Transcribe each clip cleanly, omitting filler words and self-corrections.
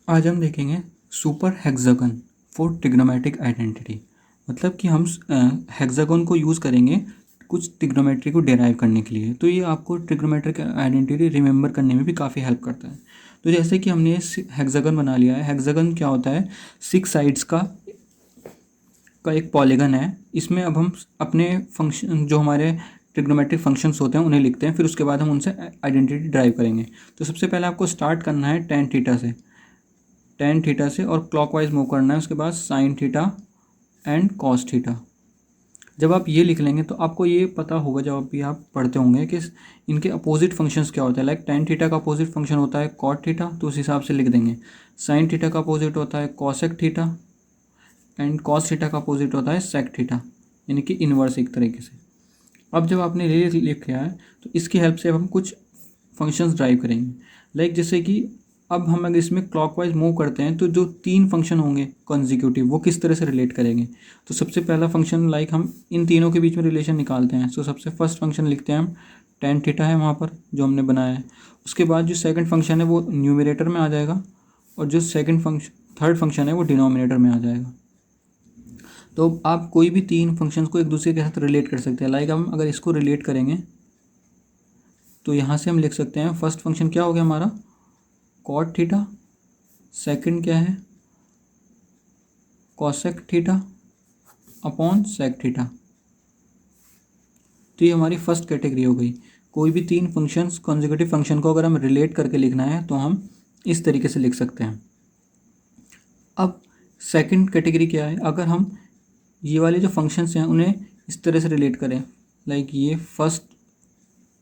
आज हम देखेंगे super hexagon for trigonometric identity. मतलब कि हम हेक्सागन को यूज़ करेंगे कुछ ट्रिग्नोमेट्री को डेराइव करने के लिए। तो ये आपको ट्रिग्नोमेट्रिक आइडेंटिटी रिमेंबर करने में भी काफ़ी हेल्प करता है। तो जैसे कि हमने हेक्सागन बना लिया है। हेक्सागन क्या होता है? 6 साइड्स का एक पॉलीगन है। इसमें अब हम अपने फंक्शन जो हमारे ट्रिग्नोमेट्रिक फंक्शंस होते हैं उन्हें लिखते हैं, फिर उसके बाद हम उनसे आइडेंटिटी ड्राइव करेंगे। तो सबसे पहले आपको स्टार्ट करना है टेन थीटा से और क्लॉकवाइज मूव करना है। उसके बाद sine theta and cos theta. जब आप ये लिख लेंगे तो आपको ये पता होगा, जब भी आप पढ़ते होंगे, कि इनके अपोजिट फंक्शंस क्या होता है। लाइक टेन थीटा का अपोजिट फंक्शन होता है कॉट थीटा, तो उस हिसाब से लिख देंगे। साइन थीटा का अपोजिट होता है cosec theta and cos theta का अपोजिट होता है सेक थीटा, यानी कि इन्वर्स एक तरीके से। अब जब आपने ये लिखा है तो इसकी हेल्प से अब हम कुछ फंक्शंस ड्राइव करेंगे। लाइक जैसे कि अब हम अगर इसमें क्लॉकवाइज मूव करते हैं तो जो 3 फंक्शन होंगे कॉन्जिक्यूटिव, वो किस तरह से रिलेट करेंगे। तो सबसे पहला फंक्शन, लाइक हम इन तीनों के बीच में रिलेशन निकालते हैं। तो सबसे फर्स्ट फंक्शन लिखते हैं हम टेन थीटा है वहाँ पर जो हमने बनाया है। उसके बाद जो सेकंड फंक्शन है वो न्यूमरेटर में आ जाएगा और जो थर्ड फंक्शन है वो डिनोमिनेटर में आ जाएगा। तो आप कोई भी 3 फंक्शंस को एक दूसरे के साथ रिलेट कर सकते हैं। लाइक हम अगर इसको रिलेट करेंगे तो यहाँ से हम लिख सकते हैं फर्स्ट फंक्शन क्या हो गया हमारा कॉट थीटा, सेकंड क्या है cosec theta upon sec theta. तो ये हमारी फर्स्ट कैटेगरी हो गई। कोई भी 3 फंक्शंस कॉन्जिक्यूटिव फंक्शन को अगर हम रिलेट करके लिखना है तो हम इस तरीके से लिख सकते हैं। अब सेकंड कैटेगरी क्या है? अगर हम ये वाले जो फंक्शंस हैं उन्हें इस तरह से रिलेट करें, लाइक ये फर्स्ट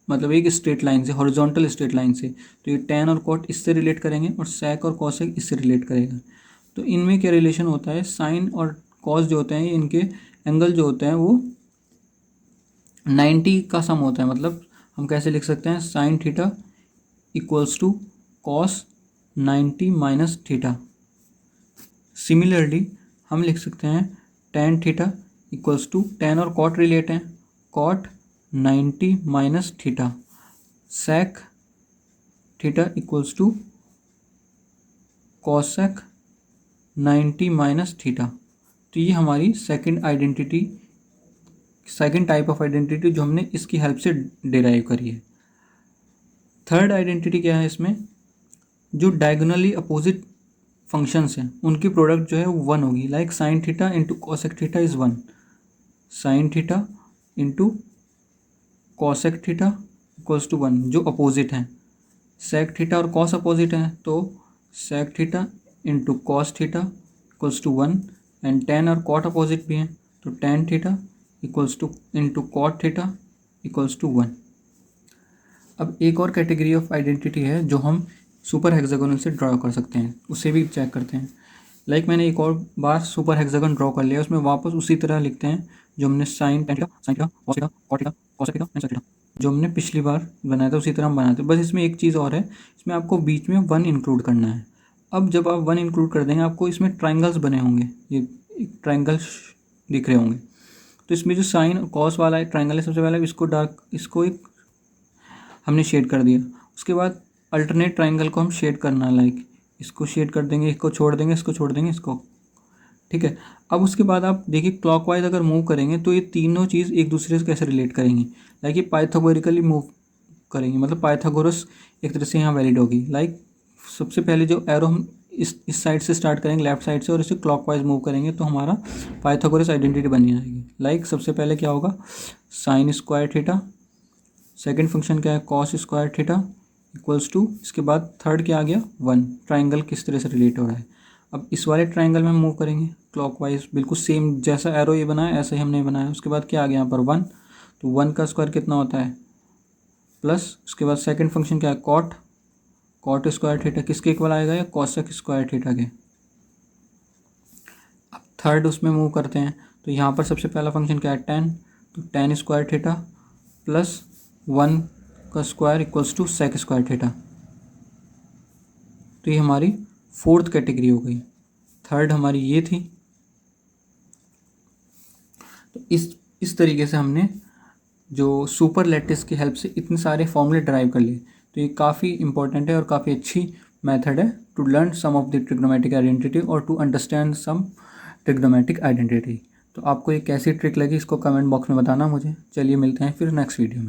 मतलब एक स्ट्रेट लाइन से, हॉरिजॉन्टल स्ट्रेट लाइन से, तो ये टैन और कॉट इससे रिलेट करेंगे और सेक और कॉसेक इससे रिलेट करेगा। तो इनमें क्या रिलेशन होता है? साइन और कॉस जो होते हैं इनके एंगल जो होते हैं वो 90 का सम होता है। मतलब हम कैसे लिख सकते हैं sine theta equals to cos 90 minus theta. Similarly हम लिख सकते हैं tan theta equals to, tan और कॉट रिलेट हैं, cot 90 minus theta. Sec theta equals to cosec 90 minus theta. तो ये हमारी सेकंड टाइप ऑफ आइडेंटिटी जो हमने इसकी हेल्प से डिराइव करी है। थर्ड आइडेंटिटी क्या है? इसमें जो डायगोनली अपोजिट फंक्शंस हैं उनकी प्रोडक्ट जो है वो 1 होगी। Like sine theta into cosec theta is 1, sine theta into cosec theta equals to 1 जो अपोजिट हैं। सेक थीटा और कॉस अपोजिट हैं तो sec theta into cos theta equals to 1 and tan और कॉट अपोजिट भी हैं तो tan theta equals to into cot theta equals to 1। अब एक और कैटेगरी ऑफ आइडेंटिटी है जो हम सुपर हेक्सागोनल से ड्रॉ कर सकते हैं, उसे भी चेक करते हैं। लाइक मैंने एक और बार सुपर हेक्सागन ड्रॉ कर लिया, उसमें वापस उसी तरह लिखते हैं जो हमने sine theta cos theta cot theta cosec theta and sec theta जो हमने पिछली बार बनाया था उसी तरह हम बनाते हैं। बस इसमें एक चीज़ और है, इसमें आपको बीच में 1 इंक्लूड करना है। अब जब आप 1 इंक्लूड कर देंगे आपको इसमें ट्राइंगल्स बने होंगे, ये ट्राइंगल्स दिख रहे होंगे। तो इसमें जो साइन और कॉस वाला ट्राइंगल है, सबसे पहले इसको एक हमने शेड कर दिया। उसके बाद अल्टरनेट ट्राइंगल को हम शेड करना है, लाइक इसको शेड कर देंगे, इसको छोड़ देंगे, इसको छोड़ देंगे, इसको, ठीक है। अब उसके बाद आप देखिए क्लॉकवाइज अगर मूव करेंगे तो ये तीनों चीज़ एक दूसरे से कैसे रिलेट करेंगी। लाइक ये पाइथागोरिकली मूव करेंगी, मतलब पाइथागोरस एक तरह से यहाँ वैलिड होगी। लाइक सबसे पहले जो एरो हम इस साइड से स्टार्ट करेंगे, लेफ्ट साइड से, और इसे क्लॉकवाइज मूव करेंगे तो हमारा पाइथागोरस आइडेंटिटी बन जाएगी। लाइक सबसे पहले क्या होगा sine square theta, second function क्या है cos square theta equals to, इसके बाद थर्ड क्या आ गया 1। ट्राइंगल किस तरह से रिलेट हो रहा है। अब इस वाले ट्राइंगल में हम मूव करेंगे क्लॉकवाइज, बिल्कुल सेम जैसा एरो ये बनाया ऐसा ही हमने बनाया। उसके बाद क्या आ गया यहाँ पर 1, तो 1 का स्क्वायर कितना होता है प्लस। उसके बाद सेकंड फंक्शन क्या है कॉट स्क्वायर थीटा, किसके इक्वल आएगा या कॉसेक स्क्वायर थीटा के। अब थर्ड उसमें मूव करते हैं तो यहाँ पर सबसे पहला फंक्शन क्या है टेन, तो टेन स्क्वायर थीटा प्लस 1 का square equals to sec square theta. तो ये हमारी फोर्थ कैटेगरी हो गई। थर्ड हमारी ये थी। तो इस तरीके से हमने जो सुपर लैटिस की हेल्प से इतने सारे फॉर्मूले ड्राइव कर लिए। तो ये काफ़ी इंपॉर्टेंट है और काफ़ी अच्छी मेथड है to learn some of the trigonometric identity और to understand some trigonometric identity. तो आपको ये कैसी ट्रिक लगी इसको कमेंट बॉक्स में बताना मुझे। चलिए मिलते हैं फिर नेक्स्ट वीडियो में।